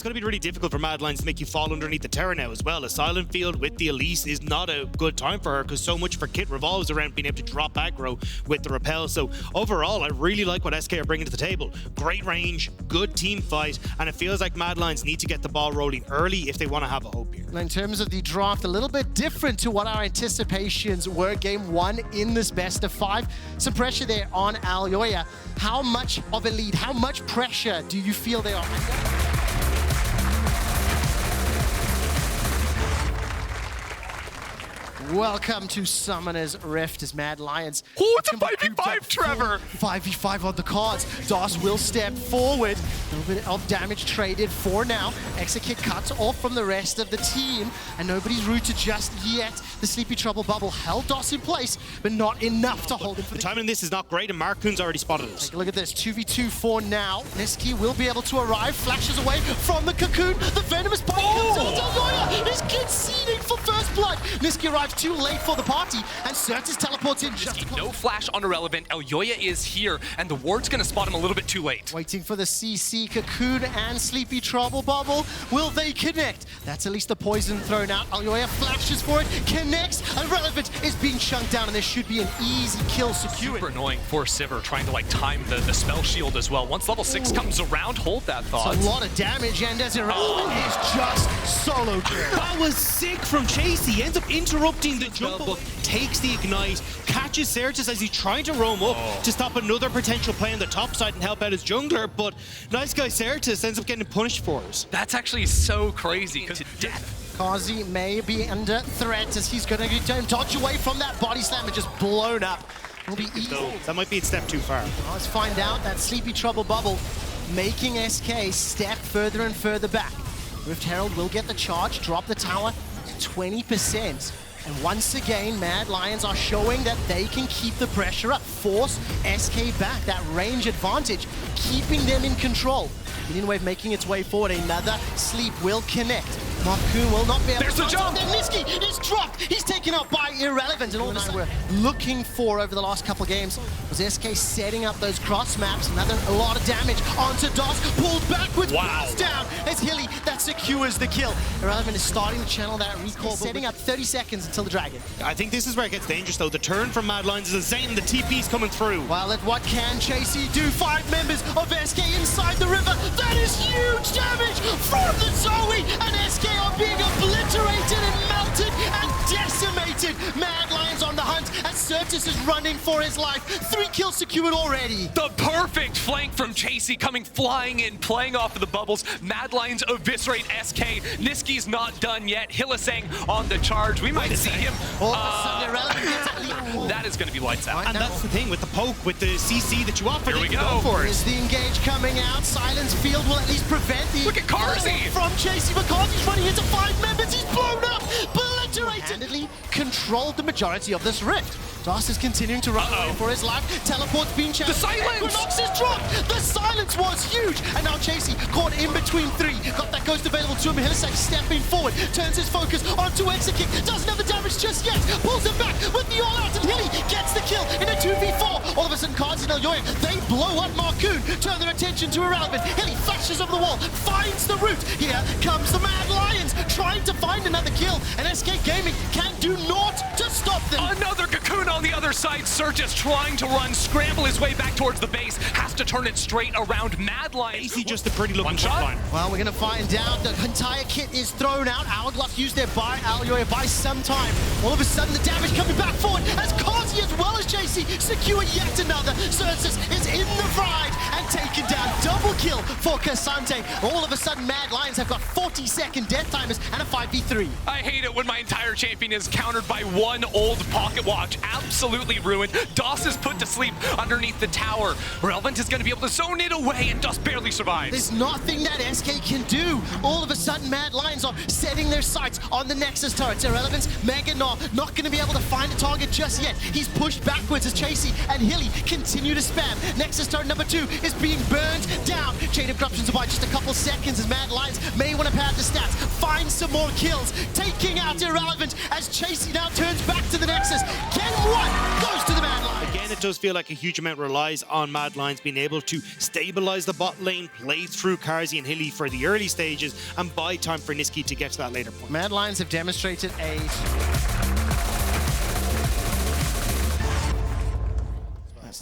it's going to be really difficult for Mad Lions to make you fall underneath the tower now as well. A Silent Field with the Elise is not a good time for her because so much for Kit revolves around being able to drop aggro with the repel. So overall, I really like what SK are bringing to the table. Great range, good team fight, and it feels like Mad Lions need to get the ball rolling early if they want to have a hope here. In terms of the draft, a little bit different to what our anticipations were game one in this best of 5. Some pressure there on Aljoya. How much of a lead, how much pressure do you feel they are? Welcome to Summoner's Rift as Mad Lions. Oh, it's a 5v5, Trevor! 5v5 on the cards. DOS will step forward. A little bit of damage traded for now. Exekit cuts off from the rest of the team, and nobody's rooted just yet. The Sleepy Trouble bubble held DOS in place, but not enough to hold him for the timing in this is not great, and Marcoon's already spotted us. Take a look at this. 2v2 for now. Niski will be able to arrive. Flashes away from the cocoon. The venomous bite comes out. Aljoya is conceding for first blood. Niski arrives too late for the party, and Certus teleports in just no flash on Irrelevant. Aljoya is here, and the ward's gonna spot him a little bit too late. Waiting for the CC, Cocoon and Sleepy Trouble bubble. Will they connect? That's at least the poison thrown out. Aljoya flashes for it, connects. Irrelevant is being chunked down, and there should be an easy kill secured. Super annoying for Sivir trying to like time the spell shield as well. Once level 6 comes around, hold that thought. It's a lot of damage, and as Irrelevant is just solo kill. That was sick from Chase. He ends up interrupting the jump up, takes the ignite, catches Certus as he's trying to roam up to stop another potential play on the top side and help out his jungler, but nice guy Certus ends up getting punished for it. That's actually so crazy. To death. Kazi may be under threat as he's going to dodge away from that body slam and just blown up. Will be easy. That might be a step too far. Let's find out. That Sleepy Trouble bubble making SK step further and further back. Rift Herald will get the charge, drop the tower to 20%. And once again, Mad Lions are showing that they can keep the pressure up, force SK back, that range advantage, keeping them in control. Minion Wave making its way forward, another sleep will connect. Marcoon will not be able There's to... the jump! Then Niski is dropped! He's taken out by Irrelevant, and all of a sudden we're looking for over the last couple games was SK setting up those cross maps. A lot of damage onto DOS, pulled backwards, burst down. It's Hilly that secures the kill. Irrelevant is starting to channel that recall, setting up 30 seconds until the dragon. I think this is where it gets dangerous though. The turn from Mad Lions is insane, and the TP's coming through. Well, what can Chasey do? 5 members of SK inside the river. That is huge damage from the Zoe, and SK are being obliterated and melted and decimated. Mad Lions on the hunt as Certus is running for his life. 3 kills secured already. The perfect flank from Chasey coming flying in, playing off of the bubbles. Mad Lions eviscerate SK. Niski's not done yet. Hillisang on the charge. We might see him. That is going to be lights out. And that's the thing with the poke, with the CC that you offer. Here we go. Is the engage coming out? Silence Field will at least prevent the... Look at Carzy! From Chasey, but Carzy's running into 5 members. He's blown up, obliterated. Handedly controlled the majority of this rift. DOS is continuing to run away for his life. Teleport's being challenged. The silence! Equinox is dropped. The silence was huge. And now Chasey caught in between 3. Got that ghost available to him. Hillisang stepping forward. Turns his focus onto Exekick. Doesn't have the damage just yet. Pulls him back with the all-out. And Hilly gets the kill in a 2v4. All of a sudden, Cards and Aljoya, they blow up Marcoon. Turn their attention to Irrelevant. Hilly flashes over the wall. Finds the route. Here comes the Mad Lions. Trying to find another kill. And SK Gaming can do naught to stop them. Another cocoon on the other side. Certus trying to run, scramble his way back towards the base, has to turn it straight around. Mad Lions. Is he just a pretty looking shot? Well, we're going to find out. The entire kit is thrown out. Hourglass used their buy Aljoya by some time. All of a sudden, the damage coming back forward as Kazi as well as Chasey secure yet another. Certus is in the ride and taken down. Double kill for Cassante. All of a sudden, Mad Lions have got 40-second death timers and a 5v3. I hate it when my entire champion is countered by one old pocket watch. Absolutely ruined. DOS is put to sleep underneath the tower. Irrelevant is going to be able to zone it away, and DOS barely survives. There's nothing that SK can do. All of a sudden, Mad Lions are setting their sights on the Nexus turrets. Irrelevance, Mega Gnaw, not going to be able to find a target just yet. He's pushed backwards as Chasey and Hilly continue to spam. Nexus turret number 2 is being burned down. Chain of Corruptions by just a couple seconds as Mad Lions may want to pad the stats. Find some more kills. Taking out Irrelevant as Chasey now turns back to the Nexus. Game 1 goes to the Mad Lions. Again, it does feel like a huge amount relies on Mad Lions being able to stabilize the bot lane, play through Carzzy and Hilly for the early stages, and buy time for Niski to get to that later point. Mad Lions have demonstrated a...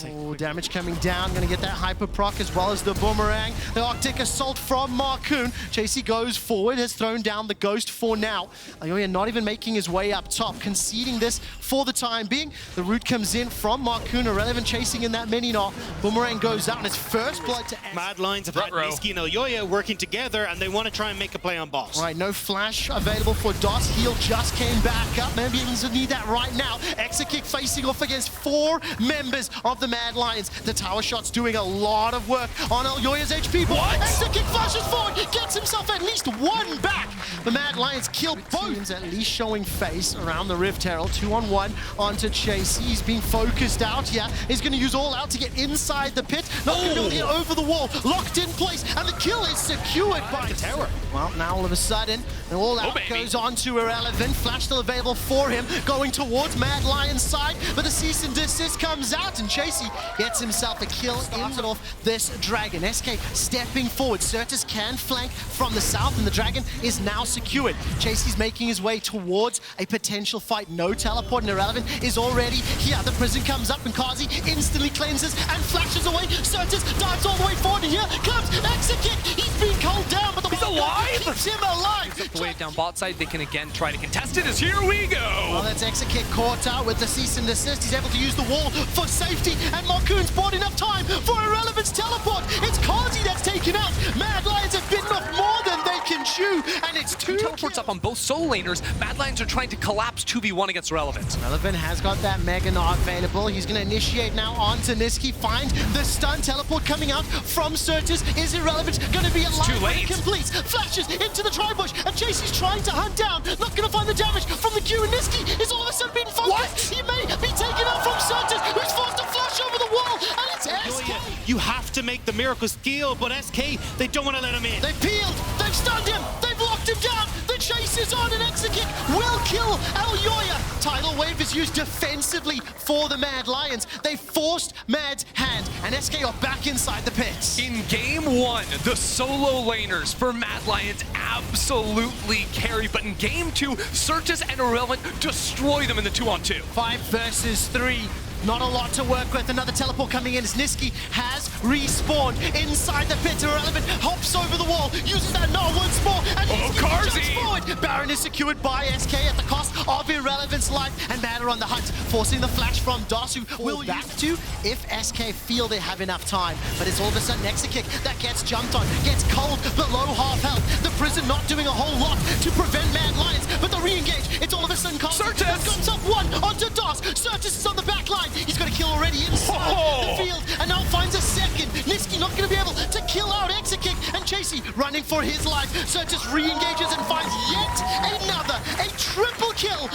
Oh, damage coming down. Going to get that hyper proc as well as the boomerang. The Arctic Assault from Marcoon. Chasey goes forward, has thrown down the Ghost for now. Ayoya not even making his way up top, conceding this for the time being. The root comes in from Marcoon, Irrelevant chasing in that mini-gnaw. Boomerang goes out and it's first blood to end. Mad Lions have had Niski and Ayoya working together, and they want to try and make a play on boss. Right, no flash available for DOS. Heal just came back up. Maybe he doesn't need that right now. Exekick facing off against 4 members of the Mad Lions. The tower shot's doing a lot of work on Ayoya's HP. What? Exekick flashes forward, gets himself at least 1 back. The Mad Lions kill both teams, at least showing face around the Rift Herald. 2-on-1 onto Chasey. He's being focused out. Yeah, he's going to use all out to get inside the pit. Not going to be able to get over the wall. Locked in place, and the kill is secured by the tower. Well, now all of a sudden, the all out goes on to Irrelevant. Flash still available for him, going towards Mad Lion's side, but the cease and desist comes out, and Chasey gets himself a kill, started off this Dragon. SK stepping forward. Certus can flank from the south, and the Dragon is now secured. Chasey's making his way towards a potential fight. No teleport, and Irrelevant is already here. The prison comes up, and Carzzy instantly cleanses and flashes away. Certus dives all the way forward, and here comes Exekick. He's being culled down, but the He's alive! keeps him alive. The wave down bot side, they can again try to contest it as here we go! Well, that's Exekick caught out with the cease and desist. He's able to use the wall for safety, and Marcoon's bought enough time for Irrelevant's teleport. It's Carzzy that's taken out. Mad Lions have bitten off more than they can chew, and it's 2 teleports up on both solo laners. Mad Lions are trying to collapse 2v1 against Irrelevant. Irrelevant has got that Mega Gnaw available. He's going to initiate now onto Niski. Find the stun teleport coming out from Certus. Is Irrelevant going to be alive? Too late. Completes. Flashes into the tri-bush, and Chasey's trying to hunt down. Not going to find the damage from the Q, and Niski is all of a sudden being focused. What? He may be taken out from Certus, who's forced to flash over the wall, and it's SK. You have to make the miracle steal, but SK, they don't want to let him in. They've peeled, they've stunned him, they've locked him down. The chase is on, and Exekick will kill Ayoya. Tidal Wave is used defensively for the Mad Lions. They forced Mad's hand, and SK are back inside the pits. In game 1, the solo laners for Mad Lions absolutely carry, but in game 2, Certus and Irrelevant destroy them in the 2-on-2. 5 versus 3. Not a lot to work with. Another teleport coming in as Niski has respawned inside the pit. Irrelevant hops over the wall, uses that gnaw once more, and Carzzy! jumps forward. Baron is secured by SK at the cost of Irrelevant's life, and Mad are on the hunt, forcing the flash from DOS, who will back to if SK feel they have enough time. But it's all of a sudden Exekick that gets jumped on, gets cold below half health. The prison not doing a whole lot to prevent Mad Lions, but the re-engage, it's all of a sudden Carzzy has got himself 1 onto DOS. Certus is on the back line. He's got a kill already inside the field, and now finds a second. Niski not going to be able to kill out Exekick, and Chasey running for his life. Certus re-engages and finds yet another, a triple kill.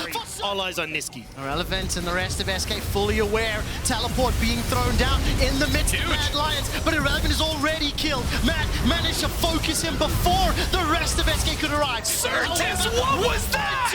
All eyes on Niski. Irrelevant and the rest of SK fully aware. Teleport being thrown down in the midst of Mad Lions, but Irrelevant is already killed. Mad managed to focus him before the rest of SK could arrive. Certus, what was that?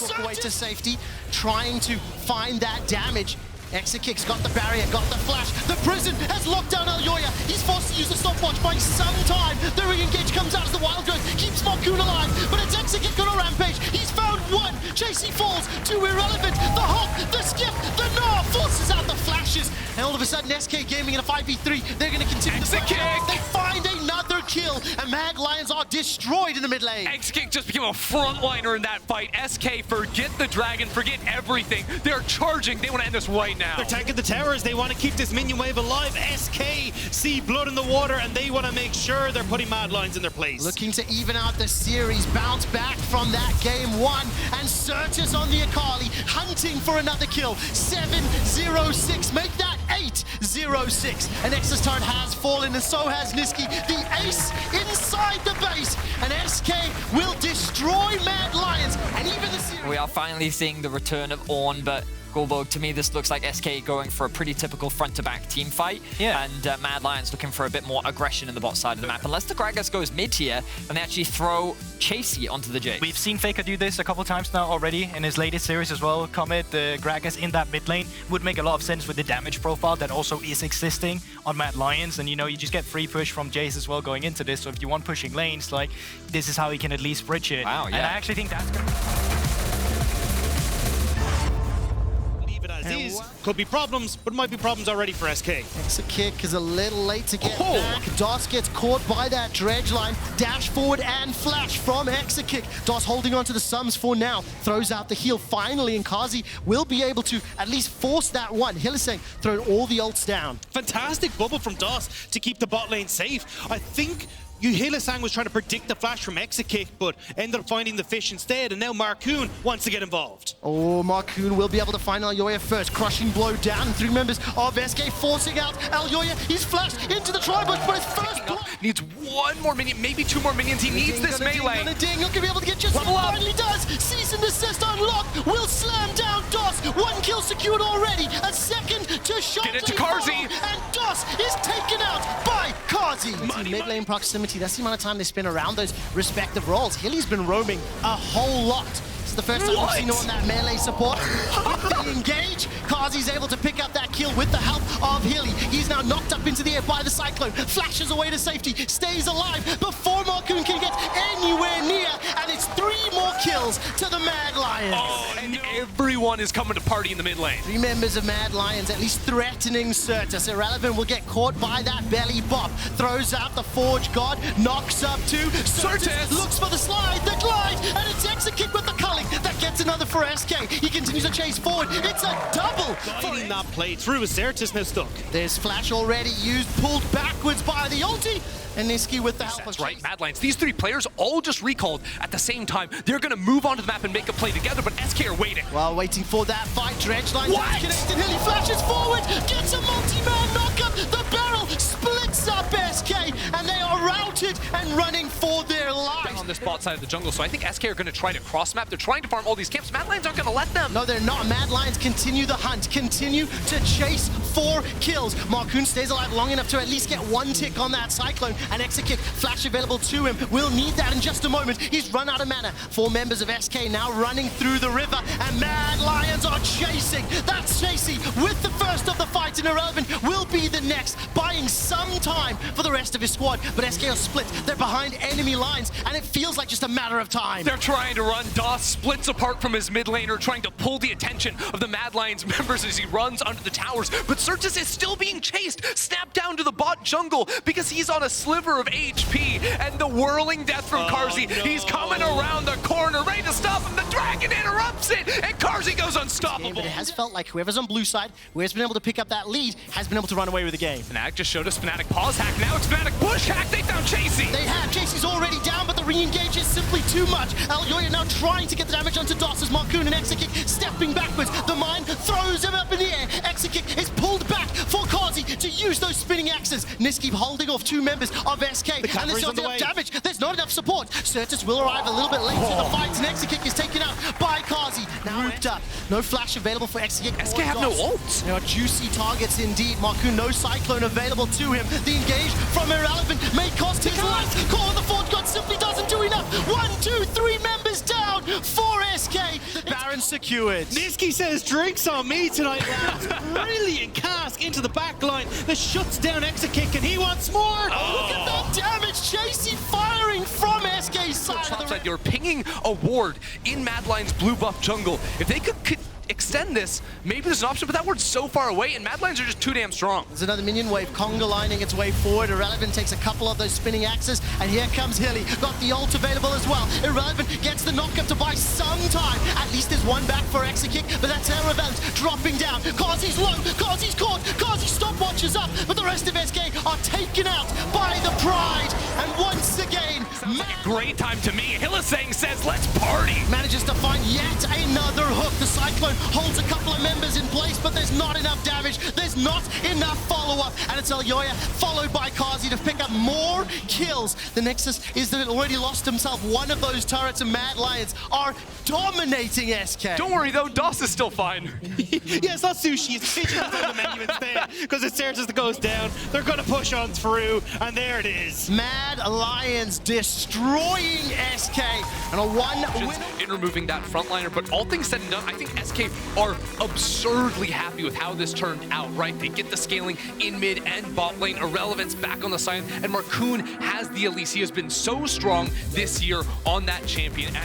Walk away to safety, trying to find that damage. Exekick's got the barrier, got the flash. The prison has locked down Ayoya. He's forced to use the stopwatch by some time. The re-engage comes out as the Wild Growth keeps Marcoon alive, but it's Exekick on a rampage. He's found 1. Chasey falls to Irrelevant. The hop, the skip, the gnaw forces out the flashes. And all of a sudden, SK Gaming in a 5v3. They're going to continue to fight. They find another kill, and Mad Lions are destroyed in the mid lane. Exekick just became a frontliner in that fight. SK, forget the Dragon, forget everything. They're charging. They want to end this right now. They're attacking the towers. They want to keep this minion wave alive. SK see blood in the water, and they want to make sure they're putting Mad Lions in their place. Looking to even out the series, bounce back from that game 1, and Certus on the Akali, hunting for another kill. 7-0-6, make that 8-0-6. An Nexus turret has fallen, and so has Niski, the ace inside the base, and SK will destroy Mad Lions, and even the series. We are finally seeing the return of Ornn, but Goldberg, to me, this looks like SK going for a pretty typical front-to-back team fight. Yeah. And Mad Lions looking for a bit more aggression in the bot side of the map. Unless the Gragas goes mid tier, and they actually throw Chasey onto the Jace. We've seen Faker do this a couple times now already in his latest series as well. Comet, the Gragas in that mid lane would make a lot of sense with the damage profile that also is existing on Mad Lions. And you know, you just get free push from Jace as well going into this. So if you want pushing lanes, like, this is how he can at least bridge it. Wow, yeah. And I actually think that's gonna As is, could be problems, but might be problems already for SK. Exit kick is a little late to get back. DOS gets caught by that dredge line. Dash forward and flash from exit kick. DOS holding on to the sums for now. Throws out the heal finally, and Kazi will be able to at least force that one. Hylissang throwing all the ults down. Fantastic bubble from DOS to keep the bot lane safe. I think Hylissang was trying to predict the flash from exit kick, but ended up finding the fish instead, and now Marcoon wants to get involved. Oh, Marcoon will be able to find Elyoya first. Crushing blow down. 3 members of SK forcing out Elyoya. He's flashed into the tri-bush, but his first blow. Needs one more minion, maybe 2 more minions. He needs this melee. Ding, not gonna be able to get just Level up. finally does. Cease and desist unlocked. Will slam down DOS. 1 kill secured already. A second to shot. Get it to Karzi. And DOS is taken out by Kazi. Mid lane proximity. That's the amount of time they spend around those respective roles. Hilly's been roaming a whole lot. This is the first time we've seen him on that melee support. With the engage, Kazi's able to pick up that kill with the help of Hilly. He's now knocked up into the air by the Cyclone, flashes away to safety, stays alive before Marcoon can get anywhere near, and it's 3 more kills to the Mad Lions. Oh, and everyone is coming to party in the mid lane. 3 members of Mad Lions at least threatening Certus. Irrelevant will get caught by that belly bop. Throws out the Forge God, knocks up 2. Certus looks for the slide, the glide, and it's exit kick with the culling. That gets another for SK. He continues to chase forward. It's a double. Guiding that play through as Certus now stuck. There's flash already used, pulled backwards by the ulti. And Niski with the help That's of right, Chase. Mad Lions. These 3 players all just recalled at the same time. They're going to move onto the map and make a play together, but SK are waiting. While waiting for that fight, dredge line What? connected. Hilly flashes forward, gets a multi-man knockup. The barrel splits up SK, and they are routed and running for their lives. On this bot side of the jungle, so I think SK are going to try to cross map. They're trying to farm all these camps. Mad Lions aren't going to let them. No, they're not. Mad Lions continue the hunt, continue to chase for kills. Marcoon stays alive long enough to at least get 1 tick on that Cyclone. An exit kick, flash available to him. We'll need that in just a moment. He's run out of mana. 4 members of SK now running through the river, and Mad Lions are chasing. That's Chasey with the first of the fight, and Irrelevant will be the next, buying some time for the rest of his squad. But SK are split. They're behind enemy lines, and it feels like just a matter of time. They're trying to run. DOS splits apart from his mid laner, trying to pull the attention of the Mad Lions members as he runs under the towers. But Certus is still being chased. Snapped down to the bot jungle because he's on a sliver of HP. And the whirling death from Karzi. No. He's coming around the corner, ready to stop him. The dragon interrupts it, and Karzi goes unstoppable. But it has felt like whoever's on blue side, whoever's been able to pick up that lead, has been able to run away with the game. Fnatic just showed us Fnatic pause hack. Now it's Fnatic push hack. They found Chasey. They have. Chasey's already down, but the re-engage is simply too much. Elyoya now trying to get the damage onto DOS as Marcoon and exit kick stepping backwards. The mine throws him up in the air. Exit kick is pulled back for Kazi to use those spinning axes. Niski holding off 2 members of SK, and there's not enough damage. There's not enough support. Certus will arrive a little bit late to the fight, and exit kick is taken out by Kazi. Now rooped up. No flash available for exit kick. SK have no ult. There are juicy targets indeed. Marcoon, no Cyclone available to him. The engage from Irrelevant may cost his life. Call of the Forge God simply doesn't do enough. 1, 2, 3 members down for SK. Baron secured. Niski says, drinks on me tonight, lads. Brilliant cask into the back line that shuts down exit kick, and he wants more. Look at that damage. Chasey firing from SK's side. Top side, you're pinging a ward in Mad Lions blue buff jungle. If they could extend this, maybe there's an option, but that word's so far away, and Mad Lions are just too damn strong. There's another minion wave, conga lining its way forward. Irrelevant takes a couple of those spinning axes, and here comes Hilly. Got the ult available as well. Irrelevant gets the knockup to buy some time. At least there's one back for exit kick, but that's Irrelevant dropping down. Kazi's low, Kazi's caught, Kazi stopwatches up, but the rest of SK are taken out by the Pride. And once again, Sounds like a great time to me. Hylissang says, let's party. manages to find yet another hook. The Cyclone holds a couple of members in place, but there's not enough damage. There's not enough follow-up, and it's Elyoya followed by Kazi to pick up more kills. The Nexus is that it already lost himself one of those turrets, and Mad Lions are dominating SK. Don't worry though, DOS is still fine. Yeah, it's not sushi, it's pigeons on the menu instead. Because it's Certus that goes down. They're going to push on through, and there it is. Mad Lions destroying SK, and a one-win in removing that frontliner, but all things said and done, I think SK are absurdly happy with how this turned out, right? They get the scaling in mid and bot lane, Irrelevance back on the side, and Marcoon has the LEC. He has been so strong this year on that champion.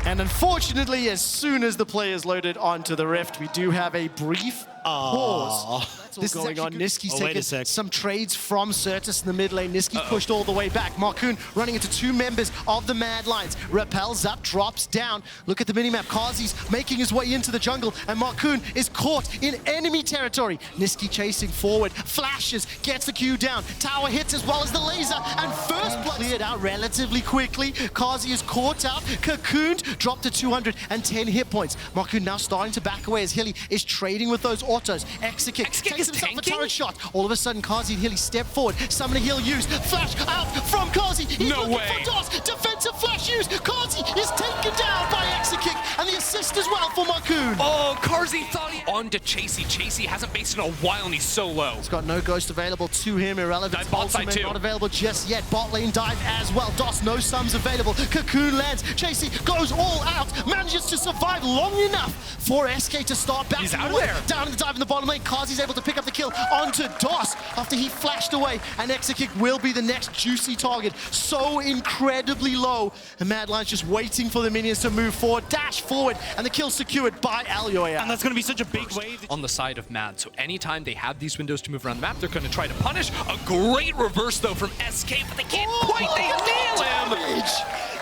And unfortunately, as soon as the players loaded onto the Rift, we do have a brief pause. This is going on. Niski's taking some trades from Certus in the mid lane. Niski's pushed all the way back. Marcoon running into two members of the Mad Lions. Repels up, drops down. Look at the minimap. Kazi's making his way into the jungle, and Marcoon is caught in enemy territory. Niski chasing forward, flashes, gets the Q down. Tower hits as well as the laser, and first blood cleared out relatively quickly. Kazi is caught out, cocooned, dropped to 210 hit points. Marcoon now starting to back away as Hilly is trading with those autos. Exekick takes himself a turret shot. All of a sudden, Kazi and Hilly step forward. Summon a heal use. Flash out from Kazi. He's no looking way. for DOS. Defensive flash use. Kazi is taken down by Exekick, and the assist as well for Marcoon. Oh, Kazi thought he... On to Chasey. Chasey hasn't based in a while, and he's so low. He's got no ghost available to him. Irrelevant. Dive bot side too. Not available just yet. Bot lane dive as well. DOS, no sums available. Cocoon lands. Chasey goes all out. Manages to survive long enough for SK to start back. He's out of there. Down in the dive in the bottom lane. Kazi's able to pick up the kill onto DOS after he flashed away, and Exekick will be the next juicy target. So incredibly low, and Mad Lions just waiting for the minions to move forward, dash forward, and the kill secured by Elyoya. And that's going to be such a big wave. On the side of Mad, so anytime they have these windows to move around the map, they're going to try to punish. A great reverse though from SK, but they can't quite, they nail him!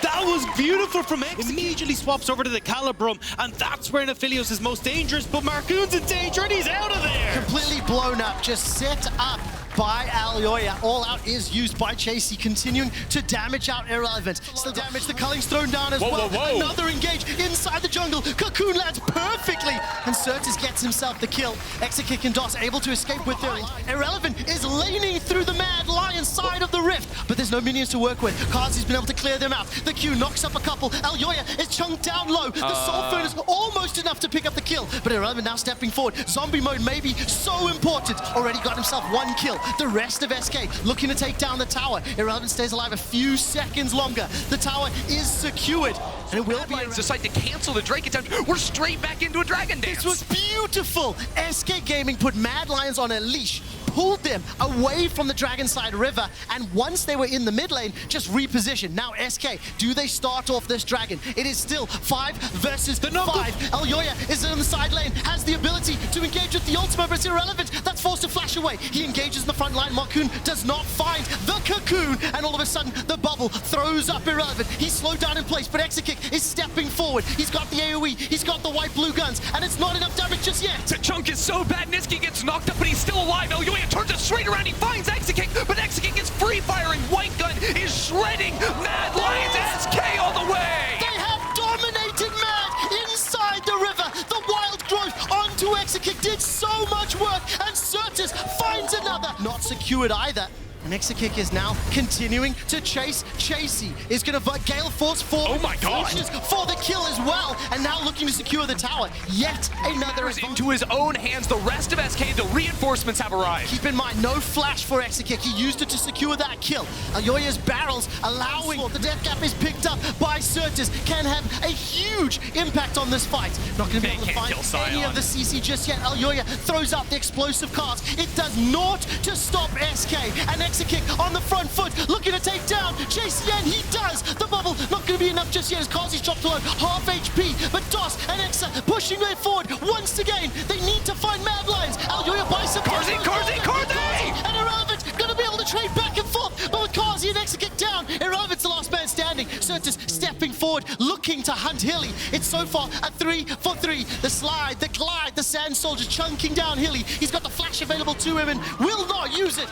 That was beautiful from X. Immediately swaps over to the Calibrum, and that's where Nephilios is most dangerous, but Marcoon's in danger, and he's out of there! Completely blown up, just set up by Elyoya. All out is used by Chasey, continuing to damage out Irrelevant. Still damage, the Culling's thrown down as well. Another engage inside the jungle. Cocoon lands perfectly, and Certus gets himself the kill. Exekick and DOS able to escape with their... Irrelevant is laning through the Mad Lion side of the Rift, but there's no minions to work with. Kazi's been able to clear them out. The Q knocks up a couple. Elyoya is chunked down low. The Soul Furnace almost enough to pick up the kill, but Irrelevant now stepping forward. Zombie mode may be so important. Already got himself one kill. The rest of SK looking to take down the tower. Irrelevant stays alive a few seconds longer. The tower is secured, and it will be... Decide to cancel the Drake attempt. We're straight back into a Dragon Dance. This was beautiful. SK Gaming put Mad Lions on a leash, pulled them away from the Dragonside River, and once they were in the mid lane, just repositioned. Now SK, do they start off this dragon? It is still 5 versus 5. Elyoya is in the side lane, has the ability to engage with the ultimate, but it's Irrelevant. That's forced to flash away. He engages in the front line. Marcoon does not find the cocoon, and all of a sudden, the bubble throws up Irrelevant. He's slowed down in place, but Exekick is stepping forward. He's got the AoE, he's got the white-blue guns, and it's not enough damage just yet. The chunk is so bad, Niski gets knocked up, but he's still alive. Elyoya turns it straight around, he finds Exekick, but Exekick is free-firing. White gun is shredding Mad Lions SK all the way! They have dominated Mad inside the river. The wild growth onto Exekick did so much work, and Certus finds another. Not secured either. And Exekick is now continuing to chase. Chasey is going to Gale Force forward. Oh my god! For the kill as well, and now looking to secure the tower. Yet another into his own hands. The rest of SK, the reinforcements have arrived. Keep in mind, no flash for Exekick. He used it to secure that kill. Elyoya's barrels allowing the death gap is picked up by Certus. Can have a huge impact on this fight. Not going to be able to find any of the CC just yet. Elyoya throws out the explosive cards. It does naught to stop SK, and Exekick on the front foot, looking to take down Chasey, and he does. The bubble not going to be enough just yet as Kazi's dropped below half HP, but DOS and Exa pushing way forward once again. They need to find Mad Lions. Elyoya buys some Kazi! And Irrelevant going to be able to trade back and forth, but with Kazi and Exekick down, Irrelevant's the last man standing. Certus stepping forward, looking to hunt Hilly. It's so far a 3-for-3. The slide, the glide, the Sand Soldier chunking down Hilly. He's got the flash available to him and will not use it.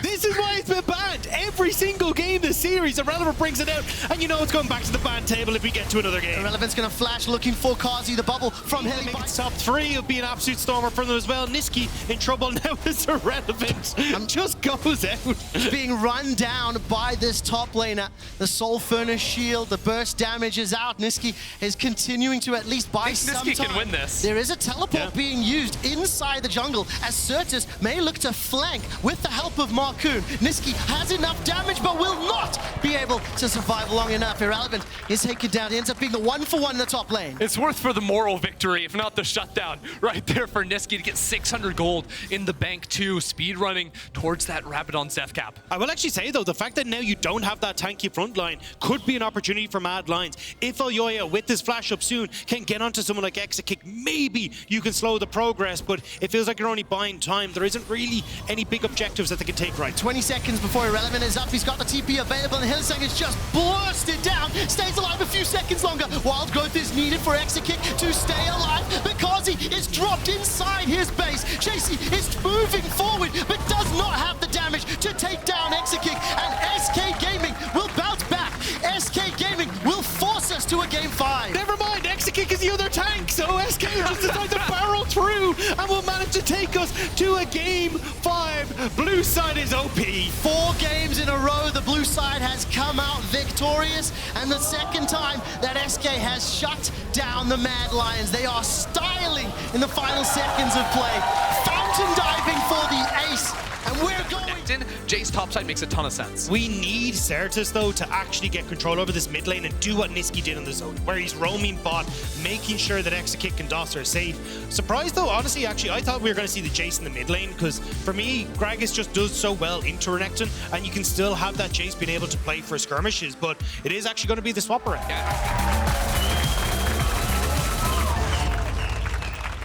This is why it's been banned. Every every single game this series. Irrelevant brings it out, and you know it's going back to the ban table if we get to another game. Irrelevant's going to flash, looking for Kazi, the bubble from Hilly. Make it top 3. It'll be an absolute stormer for them as well. Niski in trouble now as Irrelevant just goes out. Being run down by this top laner. The Soul Furnace shield, the burst damage is out. Niski is continuing to at least buy some time. Niski can win this. There is a teleport being used inside the jungle as Certus may look to flank with the help of Marcoon. Niski has enough damage but will not be able to survive long enough. Irrelevant is taken down. He ends up being the 1-for-1 in the top lane. It's worth for the moral victory, if not the shutdown, right there for Niski to get 600 gold in the bank too, speed running towards that Rabadon Zeph cap. I will actually say though, the fact that now you don't have that tanky front line could be an opportunity for Mad Lions. If Elyoya, with this flash up soon, can get onto someone like Exakick, maybe you can slow the progress, but it feels like you're only buying time. There isn't really any big objectives that they can take right. 20 seconds before Irrelevant is up. He's got the TP available, and Hillsang is just blasted down. Stays alive a few seconds longer. Wild growth is needed for Exakick to stay alive because he is dropped inside his base. Chasey is moving forward, but does not have the damage to take down Exakick, and SK Gaming will bounce back. SK Gaming will force us to a game 5. Never mind, Exakick is the other tank, so SK just decide to barrel through and will manage to take us to a game 5. Blue side is OP. 4 games in a row, the blue side has come out victorious, and the second time that SK has shut down the Mad Lions. They are styling in the final seconds of play. Fountain diving for the ace, and we're going. Jace topside makes a ton of sense. We need Certus though to actually get control over this mid lane and do what Niski did in the zone, where he's roaming bot, making sure that Exakick and Doss are safe. Surprised though, honestly, actually, I thought we were going to see the Jace in the mid lane, because for me, Gragas just does so well into Renekton, and you can still have that Jace being able to play for skirmishes, but it is actually going to be the swap around.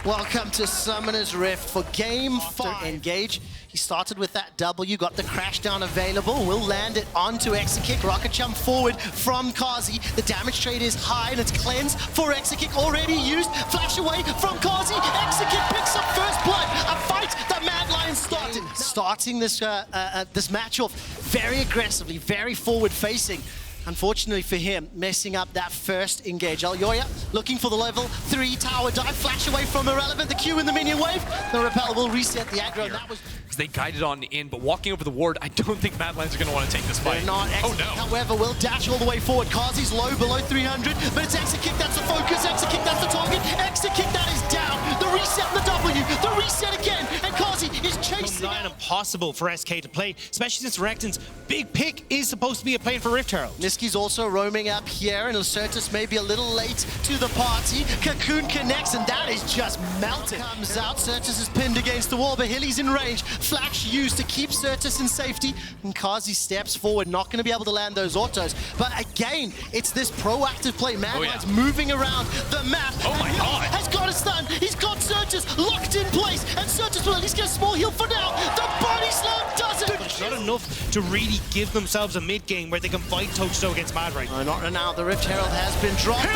Welcome to Summoner's Rift for game 5. Engage. He started with that W, got the crash down available, will land it onto Exakick. Rocket jump forward from Kazi. The damage trade is high, and it's cleanse for Exakick already used. Flash away from Kazi. Exakick picks up first blood. A fight that Mad Lions started. Starting this this match off very aggressively, very forward facing. Unfortunately for him, messing up that first engage. Elyoya looking for the level 3 tower dive. Flash away from Irrelevant. The Q in the minion wave. The repel will reset the aggro. That was... They guided on in, but walking over the ward, I don't think Mad Lions are going to want to take this fight. They're not. Exakick, however, will dash all the way forward. Kazi's low, below 300, but it's Exakick that's the focus. Exakick that's the target. Exakick that is down. The reset and the W. The reset again, and Kazi is chasing. Nigh impossible for SK to play, especially since Renekton's big pick is supposed to be a plane for Rift Herald. Niski's also roaming up here, and Certus may be a little late to the party. Cocoon connects, and that is just melted. Comes out, Certus is pinned against the wall, but Hilly's in range. Flash used to keep Certus in safety, and Kazi steps forward, not going to be able to land those autos. But again, it's this proactive play. Mad Lions moving around the map. Oh my God! Has got a stun. He's got Certus locked in place, and Certus will at least get a small heal for now. The body slam does it. It's not enough to really give themselves a mid game where they can fight toe-to-toe against Mad right now. No, not now. The Rift Herald has been dropped.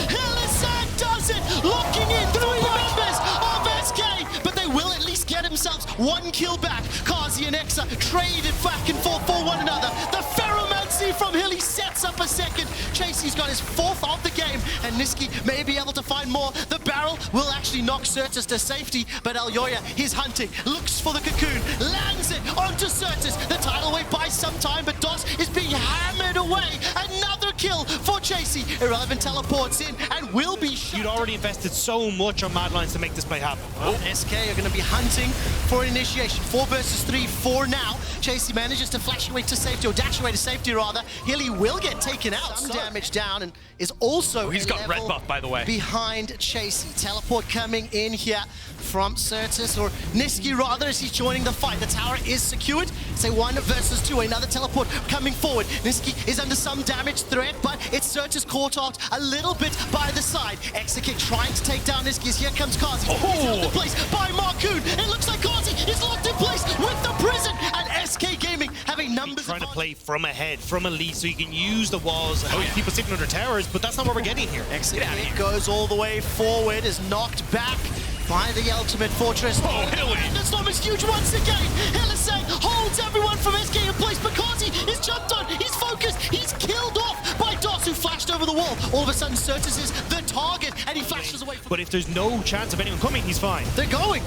Hillsang does it, locking in 3 members of SK, but they will at least get themselves 1 kill back. Kazi and Exa traded back and forth for one another. The Ferromancy from Hilly sets up a second. Chasey's got his 4th of the game, and Niski may be able to find more. The barrel will actually knock Certus to safety, but Elyoya, he's hunting, looks for the cocoon, lands it onto Certus. The tidal wave buys some time, but Doss is being hammered away. Another kill for Chasey. Irrelevant teleports in and will be shot. You'd already invested so much on Mad Lions to make this play happen. SK are going to be hunting for an initiation. 4 versus 3 for now. Chasey manages to flash away to safety, or dash away to safety rather. Hilly will get taken out. Some damage down, and is also he's got red buff, by the way. Behind Chasey. Teleport coming in here from Certus, or Niski rather, as he's joining the fight. The tower is secured. Say 1 versus 2. Another teleport coming forward. Niski is under some damage threat, but it's Certus caught out a little bit by the side. Exakick trying to take down Niski. Here comes Kazi. He's held in place by Marcoon. It looks like Kazi is locked in place with the prison, and SK Gaming having numbers. Trying to play from ahead, from elite, so you can use the walls and people sitting under towers, but that's not what we're getting here. Exakick goes all the way forward, is knocked back by the ultimate fortress. Oh, Hilly! The storm is huge once again. Hillsang holds everyone from SK in place, but Kazi is jumped on, he's focused, he's killed off by Dots, who flashed over the wall. All of a sudden, Certus is the target, and he flashes away from... But if there's no chance of anyone coming, he's fine. They're going!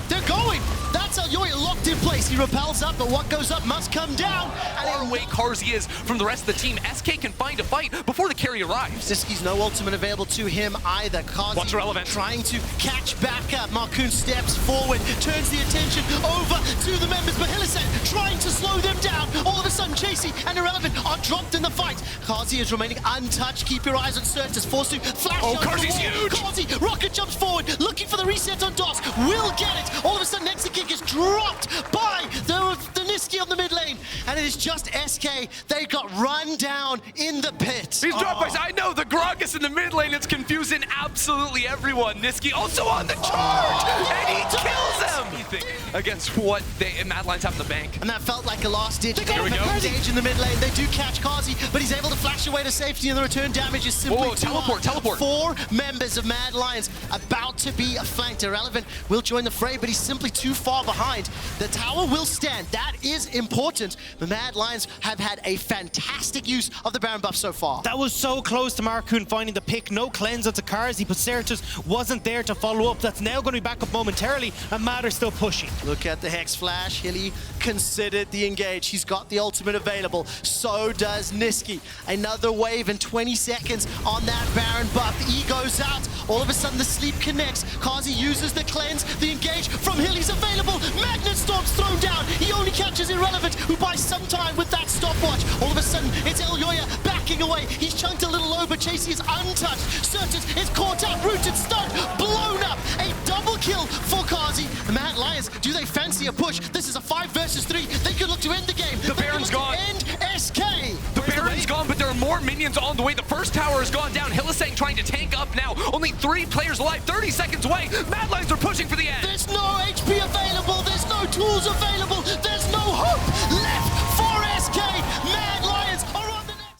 That's Elyoya locked in place. He repels up, but what goes up must come down. Far away Carzzy is from the rest of the team, SK can find a fight before the carry arrives. Niski's no ultimate available to him either. Kazi What's relevant? trying to catch back up. Marcoon steps forward, turns the attention over to the members, but Hylissang trying to slow them down. All of a sudden, Chasey and Irrelevant are dropped in the fight. Kazi is remaining untouched. Keep your eyes on Certus, forced to flash. Oh, over the Carzzy's wall. huge! Kazi, rocket jumps forward, looking for the reset on DOS. Will get it. All of a sudden, Exit Kick is dropped by the Niski on the mid lane, and it is just SK. They got run down in the pit. He's dropped by, I know, the Gragas in the mid lane, it's confusing absolutely everyone. Niski also on the charge, and he kills them! Against what Mad Lions have in the bank. And that felt like a last-ditch Here we go. engage in the mid lane. They do catch Kazi, but he's able to flash away to safety, and the return damage is simply Whoa, teleport. 4 members of Mad Lions about to be flanked. Irrelevant will join the fray, but he's simply too far behind. The tower will stand. That is important. The Mad Lions have had a fantastic use of the Baron buff so far. That was so close to Marcoon finding the pick. No cleanse onto Carzzy, but Certus wasn't there to follow up. That's now going to be back up momentarily, and Mad are still pushing. Look at the Hex Flash. Hilly considered the engage. He's got the ultimate available. So does Niski. Another wave in 20 seconds on that Baron buff. E goes out. All of a sudden, the sleep connects. Kazi uses the cleanse. The engage from Hilly's available. Magnet Storm's thrown down. He only catches Irrelevant, who buys some time with that stopwatch. All of a sudden, it's Elyoya backing away. He's chunked a little low, but Chasey is untouched. Certus is caught out, rooted, stunned, blown up. A double kill for Kazi. The Mad Lions, do they fancy a push? This is a 5 versus 3. They could look to end the game. The Baron's gone. End SK. The Baron's gone, but there are more minions on the way. The first tower has gone down. Hylissang trying to tank up now. Only 3 players alive, 30 seconds away. Mad Lions are pushing for the end. There's no HP available. There's no tools available. There's no hope left for SK. Mad